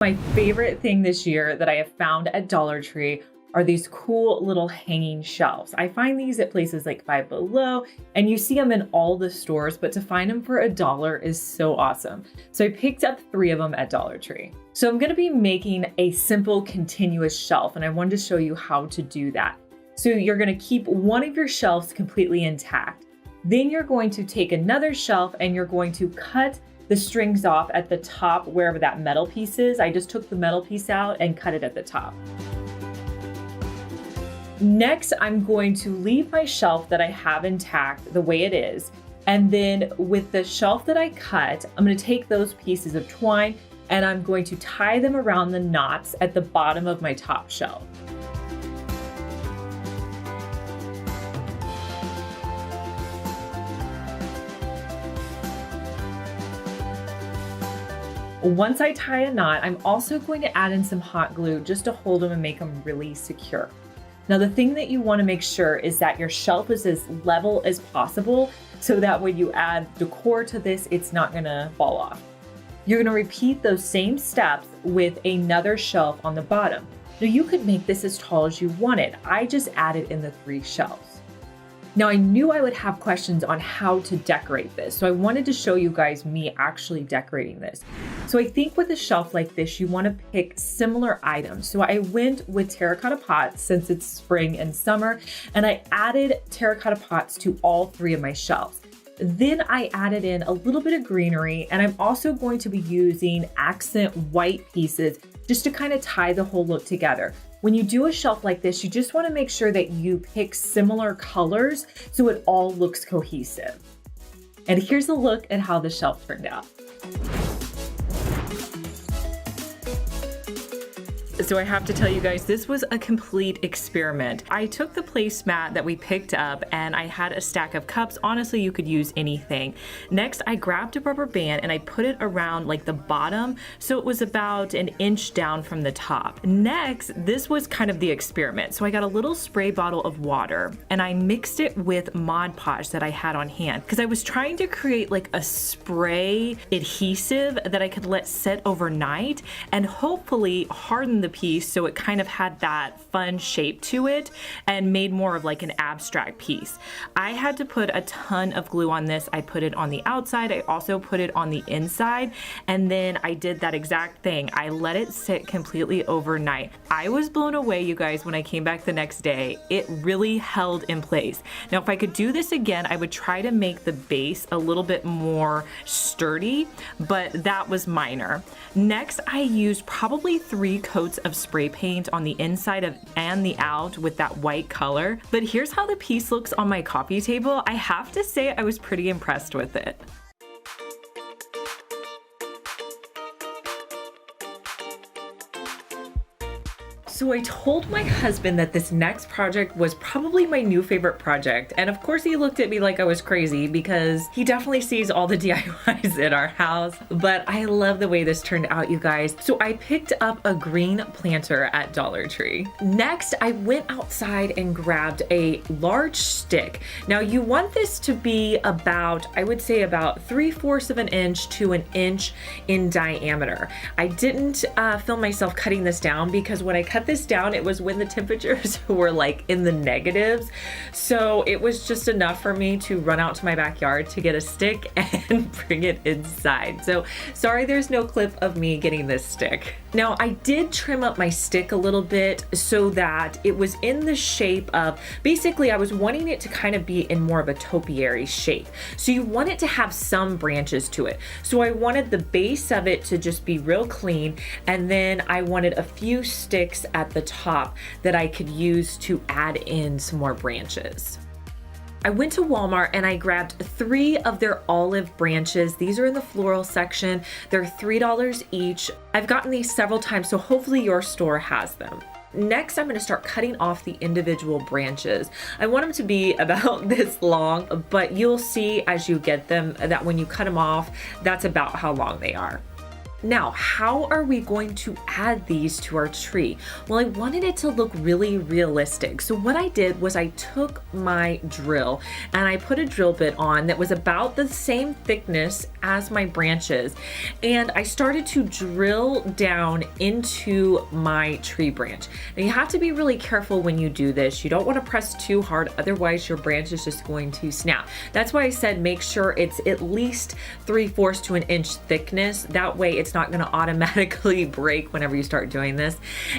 My favorite thing this year that I have found at Dollar Tree are these cool little hanging shelves. I find these at places like Five Below, and you see them in all the stores, but to find them for $1 is so awesome. So I picked up 3 of them at Dollar Tree. So I'm gonna be making a simple continuous shelf, and I wanted to show you how to do that. So you're gonna keep one of your shelves completely intact. Then you're going to take another shelf and you're going to cut the strings off at the top, wherever that metal piece is. I just took the metal piece out and cut it at the top. Next, I'm going to leave my shelf that I have intact the way it is. And then with the shelf that I cut, I'm going to take those pieces of twine and I'm going to tie them around the knots at the bottom of my top shelf. Once I tie a knot, I'm also going to add in some hot glue just to hold them and make them really secure. Now, the thing that you want to make sure is that your shelf is as level as possible so that when you add decor to this, it's not going to fall off. You're going to repeat those same steps with another shelf on the bottom. Now, you could make this as tall as you wanted. I just added in the 3 shelves. Now, I knew I would have questions on how to decorate this, so I wanted to show you guys me actually decorating this. So I think with a shelf like this, you want to pick similar items. So I went with terracotta pots since it's spring and summer, and I added terracotta pots to all 3 of my shelves. Then I added in a little bit of greenery, and I'm also going to be using accent white pieces just to kind of tie the whole look together. When you do a shelf like this, you just want to make sure that you pick similar colors so it all looks cohesive. And here's a look at how the shelf turned out. So I have to tell you guys, this was a complete experiment. I took the placemat that we picked up and I had a stack of cups. Honestly, you could use anything. Next, I grabbed a rubber band and I put it around like the bottom, so it was about an inch down from the top. Next, this was kind of the experiment. So I got a little spray bottle of water and I mixed it with Mod Podge that I had on hand because I was trying to create like a spray adhesive that I could let set overnight and hopefully harden the piece so it kind of had that fun shape to it and made more of like an abstract piece. I had to put a ton of glue on this. I put it on the outside. I also put it on the inside, and then I did that exact thing. I let it sit completely overnight. I was blown away, you guys, when I came back the next day. It really held in place. Now, if I could do this again, I would try to make the base a little bit more sturdy, but that was minor. Next, I used probably 3 coats of spray paint on the inside of and the out with that white color. But here's how the piece looks on my coffee table. I have to say I was pretty impressed with it. So I told my husband that this next project was probably my new favorite project. And of course he looked at me like I was crazy because he definitely sees all the DIYs in our house. But I love the way this turned out, you guys. So I picked up a green planter at Dollar Tree. Next, I went outside and grabbed a large stick. Now you want this to be about, I would say about 3/4 of an inch to an inch in diameter. I didn't film myself cutting this down because when I cut this down, it was when the temperatures were like in the negatives. So it was just enough for me to run out to my backyard to get a stick and bring it inside. So sorry, there's no clip of me getting this stick. Now I did trim up my stick a little bit so that it was in the shape of, basically I was wanting it to kind of be in more of a topiary shape. So you want it to have some branches to it. So I wanted the base of it to just be real clean, and then I wanted a few sticks at the top that I could use to add in some more branches. I went to Walmart and I grabbed 3 of their olive branches. These are in the floral section. They're $3 each. I've gotten these several times, so hopefully your store has them. Next, I'm going to start cutting off the individual branches. I want them to be about this long, but you'll see as you get them that when you cut them off, that's about how long they are. Now, how are we going to add these to our tree? Well, I wanted it to look really realistic. So what I did was I took my drill and I put a drill bit on that was about the same thickness as my branches. And I started to drill down into my tree branch. Now you have to be really careful when you do this. You don't want to press too hard, otherwise your branch is just going to snap. That's why I said make sure it's at least 3/4 to an inch thickness. That way it's not going to automatically break whenever you start doing this.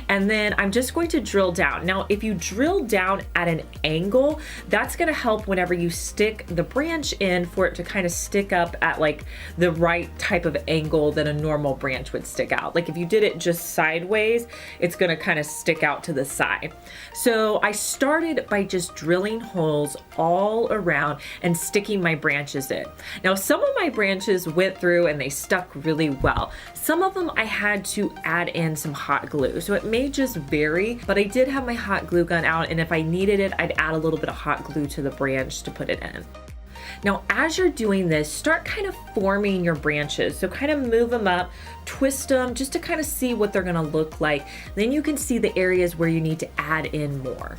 And then I'm just going to drill down. Now, if you drill down at an angle, that's going to help whenever you stick the branch in for it to kind of stick up at like the right type of angle that a normal branch would stick out. Like if you did it just sideways, it's going to kind of stick out to the side. So I started by just drilling holes all around and sticking my branches in. Now, some of my branches went through and they stuck really well. Some of them I had to add in some hot glue. So it may just vary, but I did have my hot glue gun out, and if I needed it, I'd add a little bit of hot glue to the branch to put it in. Now, as you're doing this, start kind of forming your branches. So kind of move them up, twist them just to kind of see what they're gonna look like. Then you can see the areas where you need to add in more.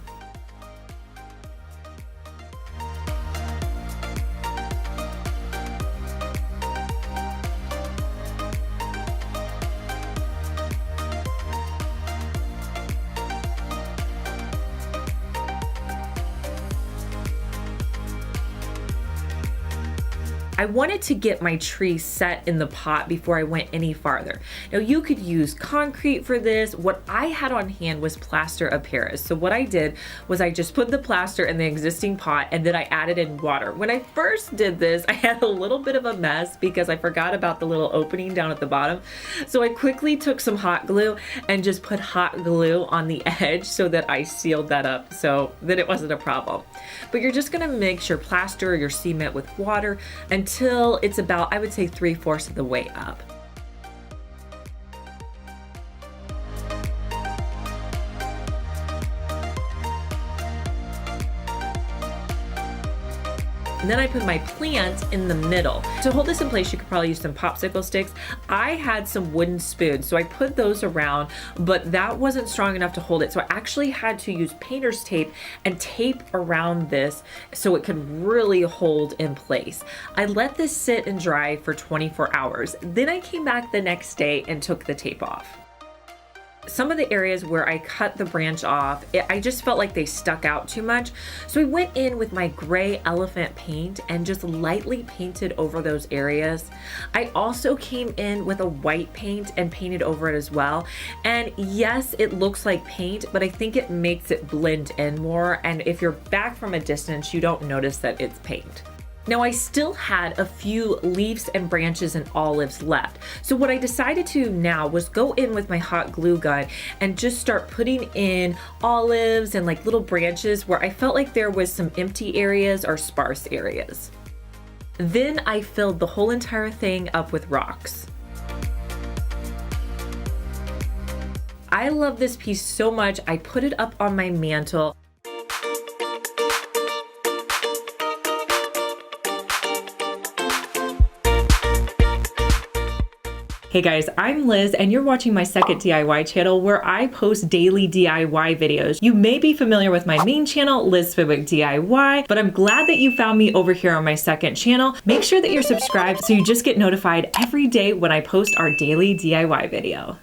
I wanted to get my tree set in the pot before I went any farther. Now you could use concrete for this. What I had on hand was plaster of Paris. So what I did was I just put the plaster in the existing pot and then I added in water. When I first did this, I had a little bit of a mess because I forgot about the little opening down at the bottom. So I quickly took some hot glue and just put hot glue on the edge so that I sealed that up so that it wasn't a problem. But you're just gonna mix your plaster or your cement with water until it's about, I would say, 3/4 of the way up. And then I put my plant in the middle. To hold this in place, you could probably use some popsicle sticks. I had some wooden spoons, so I put those around, but that wasn't strong enough to hold it. So I actually had to use painter's tape and tape around this so it could really hold in place. I let this sit and dry for 24 hours. Then I came back the next day and took the tape off. Some of the areas where I cut the branch off, I just felt like they stuck out too much. So I went in with my gray elephant paint and just lightly painted over those areas. I also came in with a white paint and painted over it as well. And yes, it looks like paint, but I think it makes it blend in more. And if you're back from a distance, you don't notice that it's paint. Now I still had a few leaves and branches and olives left. So what I decided to do now was go in with my hot glue gun and just start putting in olives and like little branches where I felt like there was some empty areas or sparse areas. Then I filled the whole entire thing up with rocks. I love this piece so much, I put it up on my mantle. Hey guys, I'm Liz and you're watching my second DIY channel where I post daily DIY videos. You may be familiar with my main channel, Liz Fenwick DIY, but I'm glad that you found me over here on my second channel. Make sure that you're subscribed so you just get notified every day when I post our daily DIY video.